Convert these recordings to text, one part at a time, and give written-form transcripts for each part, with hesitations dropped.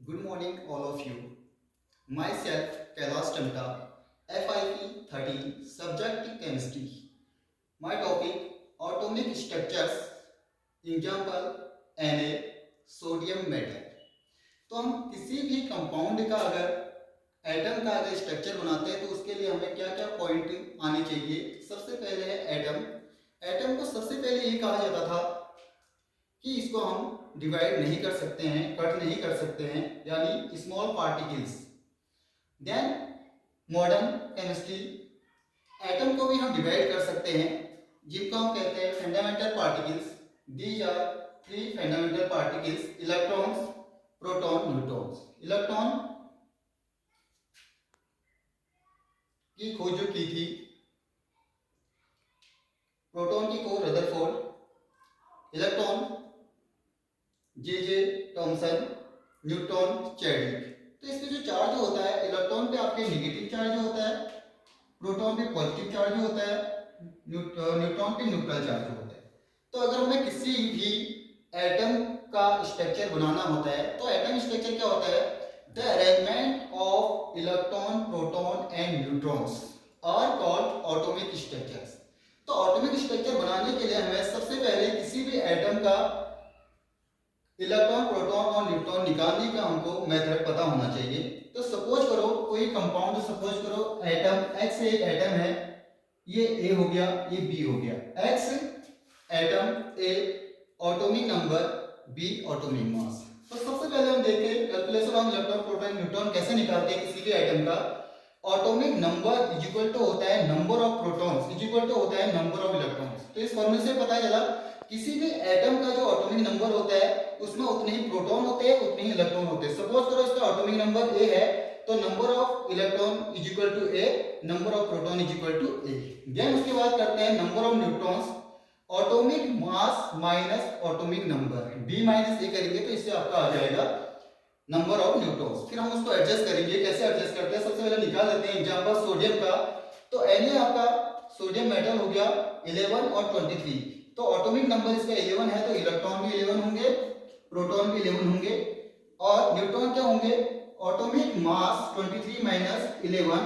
Good morning, all of you. Myself, Kailash Tamta, FIP 13, subject chemistry. My topic, atomic structures, example, Na, sodium metal. तो हम किसी भी compound का अगर atom का अगर स्ट्रक्चर बनाते हैं तो उसके लिए हमें क्या क्या पॉइंट आने चाहिए. सबसे पहले है एटम. एटम को सबसे पहले ये कहा जाता था कि इसको हम डिवाइड नहीं कर सकते हैं, कट नहीं कर सकते हैं, यानी small particles. Then modern chemistry, atom को भी हम डिवाइड कर सकते हैं जिनको हम कहते हैं fundamental particles. These are three fundamental particles: electrons, proton, neutrons. Electron की खोज जो की थी, प्रोटॉन की खोज Rutherford, electron J Thomson, neutron Chadwick. तो इसमें जो चार्ज होता है, इलेक्ट्रॉन पे आपके नेगेटिव चार्ज होता है, प्रोटॉन पे पॉजिटिव चार्ज होता है, न्यूट्रॉन पे न्यूट्रल चार्ज होता है. तो अगर हमें किसी भी एटम का स्ट्रक्चर बनाना होता है तो एटम स्ट्रक्चर क्या होता है? The arrangement of electron, proton and neutrons are called atomic structures. तो एटॉमिक स्ट्रक्चर बनाने के लिए हमें सबसे पहले किसी भी एटम का इलेक्ट्रॉन, प्रोटॉन और न्यूट्रॉन निकालने का हमको मेथड पता होना चाहिए. तो सपोज करो कोई कंपाउंड, सपोज करो एटम एक्स एक एटम है, ये ए हो गया, ये बी हो गया. X atom, A atomic number, B atomic mass. तो सबसे पहले हम देखते हैं calculation of electron, proton, neutron कैसे निकालते हैं किसी भी एटम का. Atomic number is equal to होता है number of protons is equal to होता है नंबर ऑफ इलेक्ट्रॉन्स. तो इस फॉर्मूले से पता चला किसी भी एटम का जो एटॉमिक नंबर होता है उसमें उतने ही प्रोटॉन होते हैं, उतने ही इलेक्ट्रॉन होते हैं. सपोज करो इसका एटॉमिक नंबर ए है तो number of electron is equal to A, number of proton is equal to A. Then उसके बाद करते हैं number of neutrons, atomic mass minus atomic number, B minus A करेंगे तो इससे आपका आ जाएगा नंबर ऑफ न्यूट्रॉन्स. फिर हम उसको एडजस्ट करेंगे. कैसे एडजस्ट करते हैं? सबसे पहले निकाल लेते हैं एग्जांपल सोडियम का. तो Na आपका सोडियम मेटल हो गया 11 और 23. तो एटॉमिक नंबर इसका 11 है तो इलेक्ट्रॉन भी 11 होंगे, प्रोटॉन भी 11 होंगे और न्यूट्रॉन क्या होंगे? Atomic mass 23 minus 11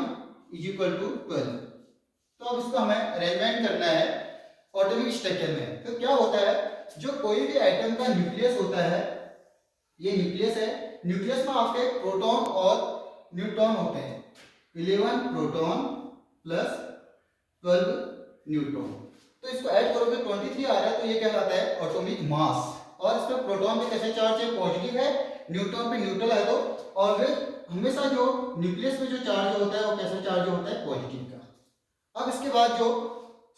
is equal to 12. तो अब इसको हमें अरेंजमेंट करना है एटॉमिक स्ट्रक्चर में. तो क्या होता है, जो कोई भी एटम का न्यूक्लियस होता है, ये न्यूक्लियस है, न्यूक्लियस में आपके प्रोटॉन और न्यूट्रॉन होते हैं. 11 प्रोटॉन प्लस 12 न्यूट्रॉन. तो इसको ऐड करोगे 23 आ रहा है तो ये कहलाता है एटॉमिक मास. और इसमें प्रोटॉन पे कैसे चार्ज है? पॉजिटिव है. न्यूट्रॉन पे न्यूट्रल है तो ऑलवेज हमेशा जो न्यूक्लियस पे जो चार्ज होता है वो कैसे चार्ज होता है? पॉजिटिव का. अब इसके बाद जो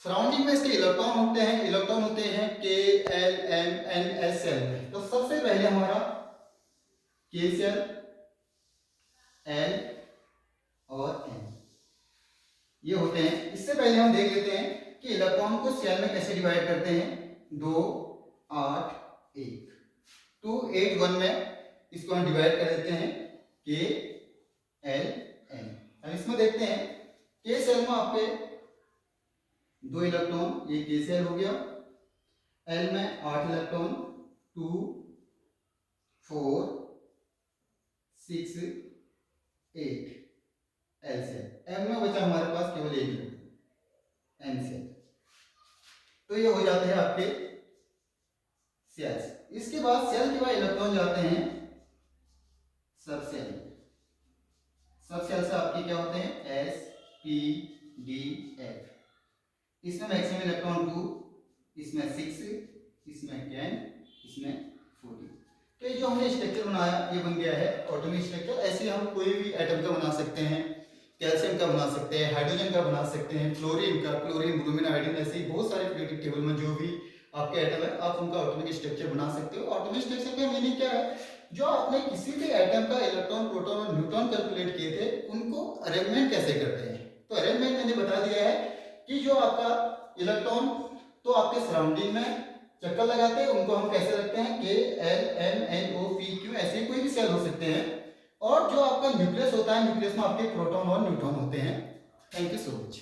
सराउंडिंग में इसके इलेक्ट्रॉन होते हैं K L M N S shell में. तो सबसे पहले हमारा के सेल, एल और एन ये होते हैं. इससे पहले हम देख लेते हैं कि इलेक्ट्रॉन को सेल में कैसे डिवाइड करते हैं. 2 8 1 2 8 1 में इसको हम डिवाइड कर देते हैं के एल एन. अब इसमें देखते हैं के सेल में आपके 2 इलेक्ट्रॉन, ये के सेल हो गया. एल में 8 इलेक्ट्रॉन, 2 4 6 8 एल सेल. एम में बचा हमारे पास केवल 1 इलेक्ट्रॉन, एन सेल. तो ये हो जाते हैं आपके सेल्स. इसके बाद सेल के बाद इलेक्ट्रॉन जाते हैं सब सेल. सब सेल से आपके क्या होते हैं? S P D F. इसमें मैक्सिमम इलेक्ट्रॉन 2, इसमें 6, इसमें 10, इसमें 14. तो ये जो हमने स्ट्रक्चर बनाया ये बन गया है एटॉमिक स्ट्रक्चर. ऐसे हम कोई भी एटम का बना सकते हैं, कैल्शियम का बना सकते हैं, हाइड्रोजन का बना सकते हैं, फ्लोरीन का, क्लोरीन, ब्रोमीन, आयोडीन, ऐसे ही बहुत सारे पीरियोडिक टेबल में जो भी आपके एटम है आप उनका एटॉमिक स्ट्रक्चर बना सकते हो. एटॉमिक स्ट्रक्चर का मीनिंग क्या है? जो आपने किसी भी एटम का इलेक्ट्रॉन, प्रोटॉन और न्यूट्रॉन कैलकुलेट किए थे उनको अरेंजमेंट कैसे करते हैं. तो अरेंजमेंट मैंने बता दिया है कि जो आपका इलेक्ट्रॉन तो आपके सराउंडिंग में चक्कर लगाते हैं उनको हम कैसे रखते हैं? K L M N O P Q, ऐसे कोई भी सेल हो सकते हैं. और जो आपका न्यूक्लियस होता है, न्यूक्लियस में आपके प्रोटॉन और न्यूट्रॉन होते हैं. Thank you so much.